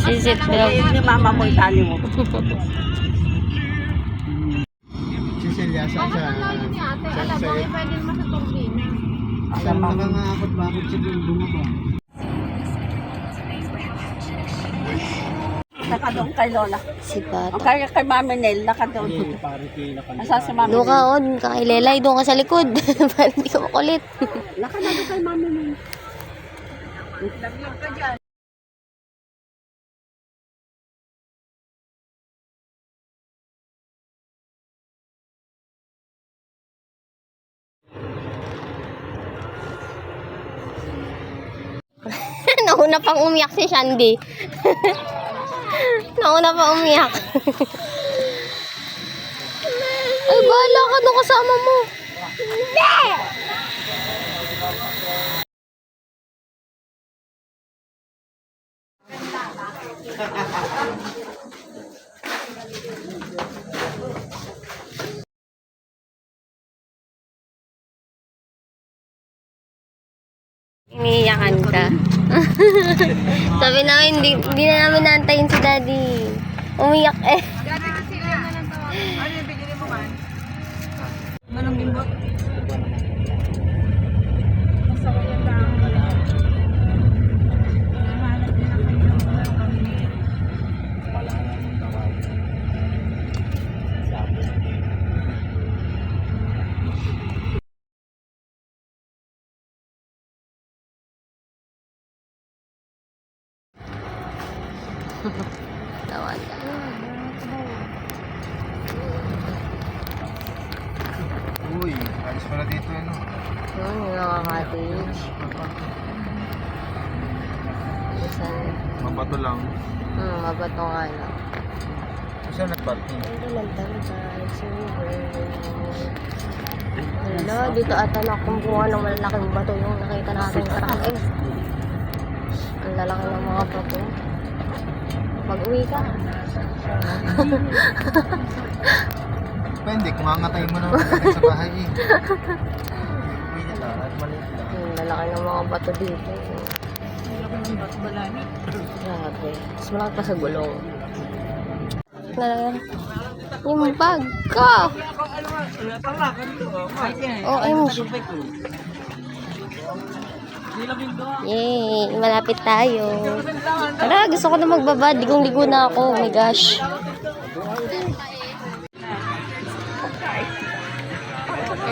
Sisit daw. Ni mama mo itali mo. Cecilia, saan siya? Alam mo, pwede naman sa turbina. Alam mo nakangakot bakit siya doon bumaba? Nakadoon kay Lola. Si Pato. Kay Mami Nel, nakadoon. Hindi, pare kila ka. Nasa si Mami Doon ka, Nel. on. Kay Lelay, doon ka sa likod. Para hindi ka makulit. Nakadado kay Mami Nel. Laglag ka dyan. Nauna pang umiyak si Shandy. Nauna pang umiyak. Ay, bahala ka doon kasama mo. Iniiyakan ka. Sabi namin, hindi na namin naantayin si Daddy. Umiyak eh. Manong bimbot? Tawag ka. Uy, alis pala dito ano. Yun, yung mga cottage. Isang, Mabato lang. mabato nga lang. Saan nag-parking? Hindi lang talaga. Hala, dito ata nakumbuha ng malalaking bato yung nakita natin karami. Ang lalaki ng mga bato. Mag-uwi ka. Pwede, kung angatay mo naman sa bahay eh. Uwi niya na, at maliit lang. Ang lalaki ng mga bato dito. Laki ng bato balani. Grabe. Mas malaki pa sa gulong. Nalagyan. Yung bag ko. OMG. Yay! Malapit tayo. Tara, gusto ko na magbaba. Ligong-ligo na ako. Oh my gosh.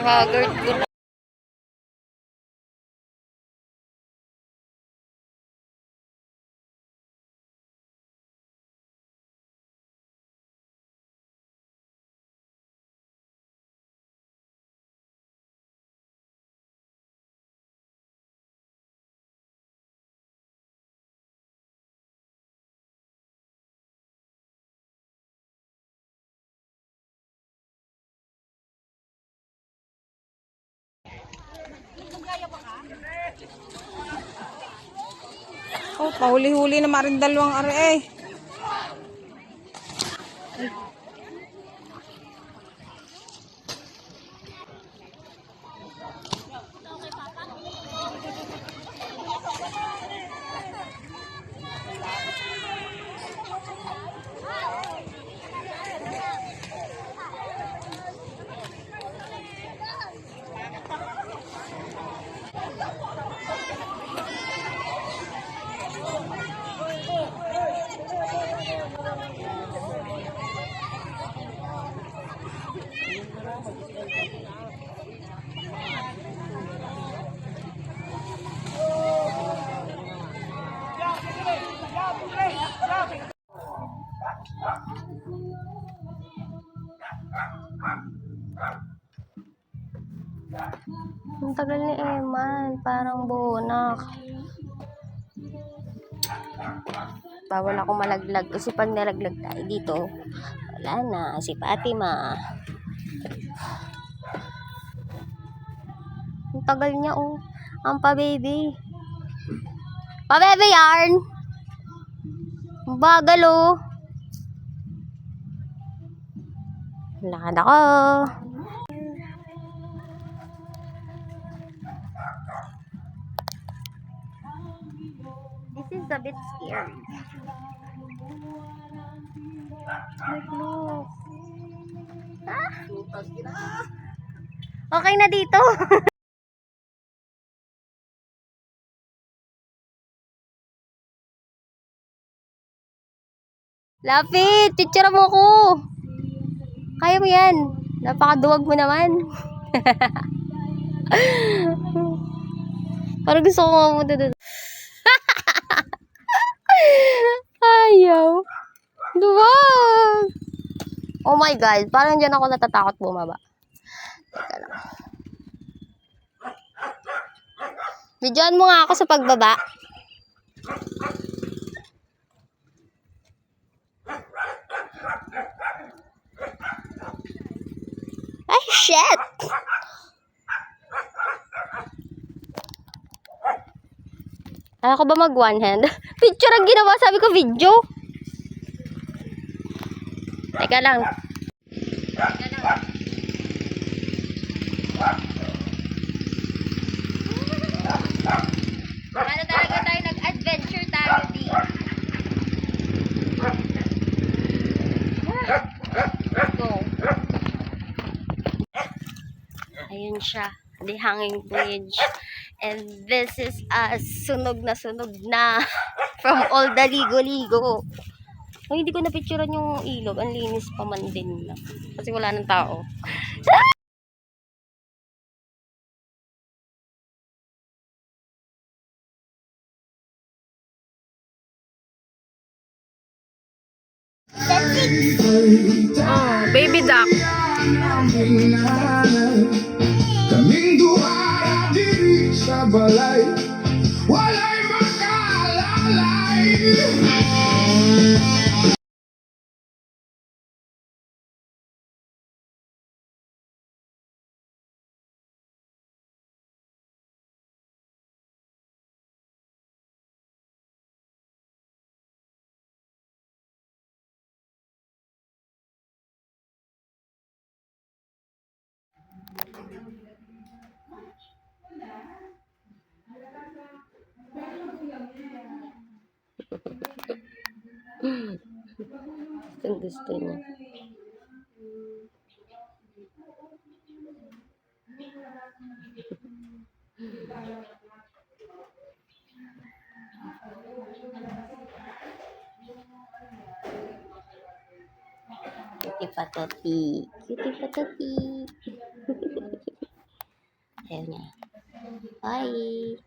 Haggard ko na. Oh, pahuli-huli na maring dalawang are eh. Ang tagal ni Eman. Parang bunak. Bawal ako malaglag. Kasi pag nalaglag tayo dito, wala na. Si Fatima. Ang tagal niya, oh. Ang pa-baby. Pa-baby yarn! Ang bagal, oh. Lakad ako. is a bit scary. Look, look. Ah! Okay na dito. Lapit! Picture mo ko! Kaya mo yan. Napakaduwag mo naman. Parang gusto ko mamunta doon. Ayaw. Duwag! Oh my God. Parang dyan ako natatakot bumaba. Teka lang. Videoan mo nga ako sa pagbaba. Ay, shit! Kaya ko ba mag one hand? Picture ang ginawa. Sabi ko video. Teka lang. Ano talaga tayo? Nag-adventure tayo dito. Let's go. Ayun siya. The hanging bridge. And this is a sunog na from all the ligo-ligo. Ay, hindi ko napicturean yung ilog. Ang linis pa man din na. Kasi wala nang tao. Oh, baby duck. Kaming duwara diri sa balay, walay makalalay. Ang gusto niya. Cutie patati. Cutie patati. Ayaw niya. Bye.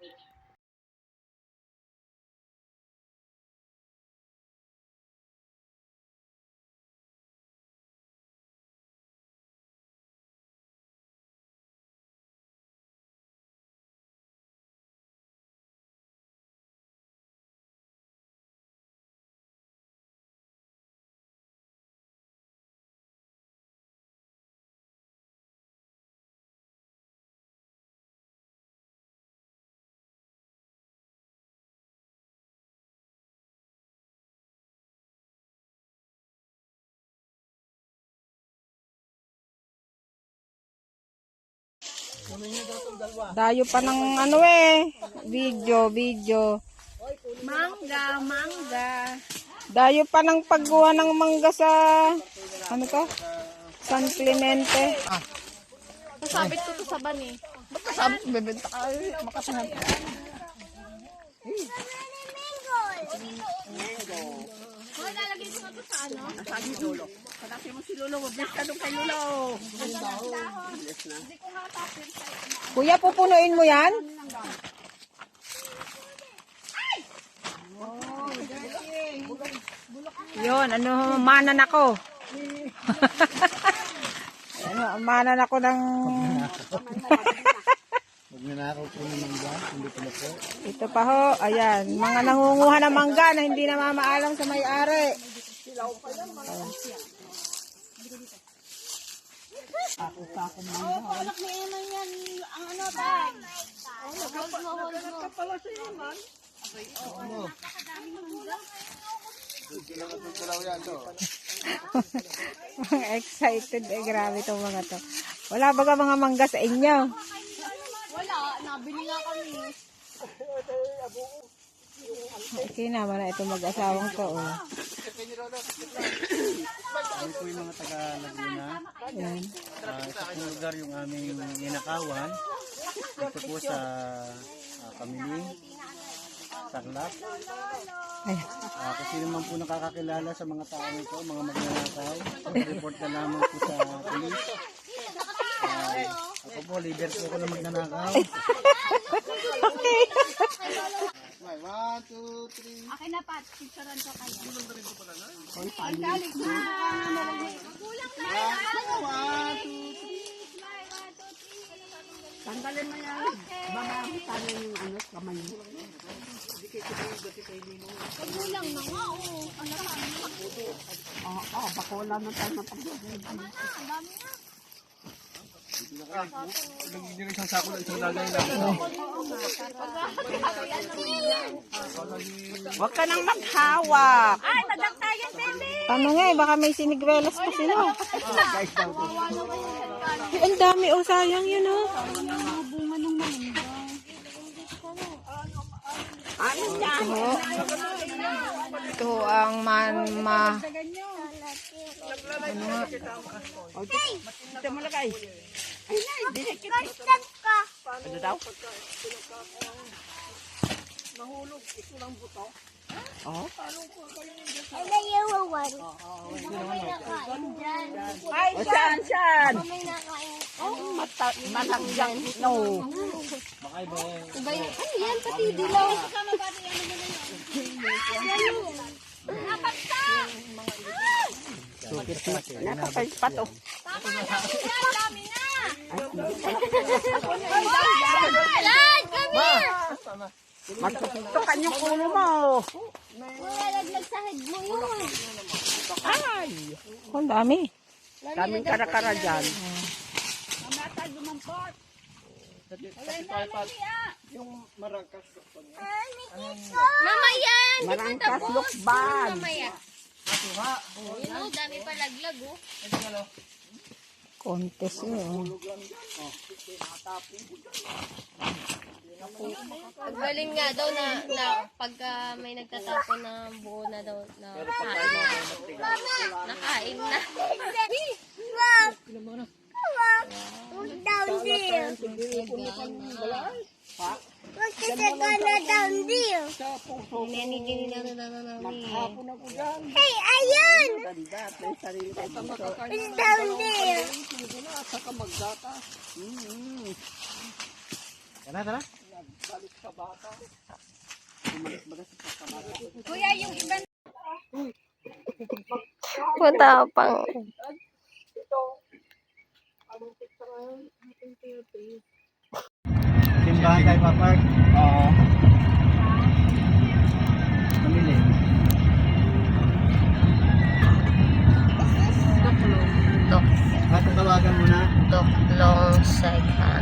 Dayo pa ng ano eh. Video. Mangga, mangga. Dayo pa ng paggawa ng mangga sa ano to? San Clemente. Nasabit ko to sa bani. Sabi ko bebenta ka makasanap. Hoy, lalagay ko na to sa ano? Nasabi ni Lolo. Panasin mo si Lolo. Bless ka doon kay Lolo. Bless na. Kuya, pupunuin mo yan? Yun, ano, manan ako. Ano, manan ako ng... Huwag nanakaw po ng mangga, hindi ko na po. Ito pa ho, ayan, mga nangunguha ng mangga na hindi na mamaalam sa may-ari. Anak ni Eman yan. Ang ano ba? Nagkapala sa Eman. Mga excited, grabe itong mga to. Wala baga mga mangga sa inyo? Wala, nabili nga kami. Okay na, wala ito mag-asawang to. Oh. Kami po yung mga taga Laguna. Yan. Sa pong lugar yung aming ninakawan. Dito po sa Kamiling, Tarlac. Ay, Kung sino man po nakakakilala sa mga tao ito, mga magnanakaw, report na lamang po sa police. Ako po, leader po ako na magnanakaw. okay. 1, 2, 3. Akin na, Pat. Picturean ko kayo. Ang galing na. Kulang na. 1, 2, 3. Tanggalin mo yan. Baka talo yung ano, kamay mo. Kulang na nga, oh. Ang dami. Oo, baka wala na tayo ng pagdagdag. Tama na, ang dami na. Yung isang sako na isang dagay lang. Huwag ka nang maghawak. Ay, madagtayan, baby. Tama nga baka may sinigwelas pa sila. Ang dami, oh, sayang yun, oh. Ano yan? Ito ang manma. Ano nga? Ito mo lagay. Ay, na, dinikit. Ano daw? Nahulog, ito lang buto. Oh? Ay, saan, saan? Oh, malagyan. No. Ano yan? Pati dilaw. Napapay to. Magtutukan yung ulo mo. Malalaglag sa head mo yun. Ay, Oh, ang dami. daming kara-kara dyan. Mama yan! Marangkas lukban. Mamaya. Yun o, dami pa laglag oh. Contest yun. Pagbaling nga daw na pagka may nagtatapon na buo na daw na kain na. Nakain na. Down there. Look at the gun down there. Hey, ayun! It's down there. Tara. Kuya, yung iba Matapang. Simbahan tayo papark. Oo. Pamili. Tok. Tatawagan mo na. Tok long segha.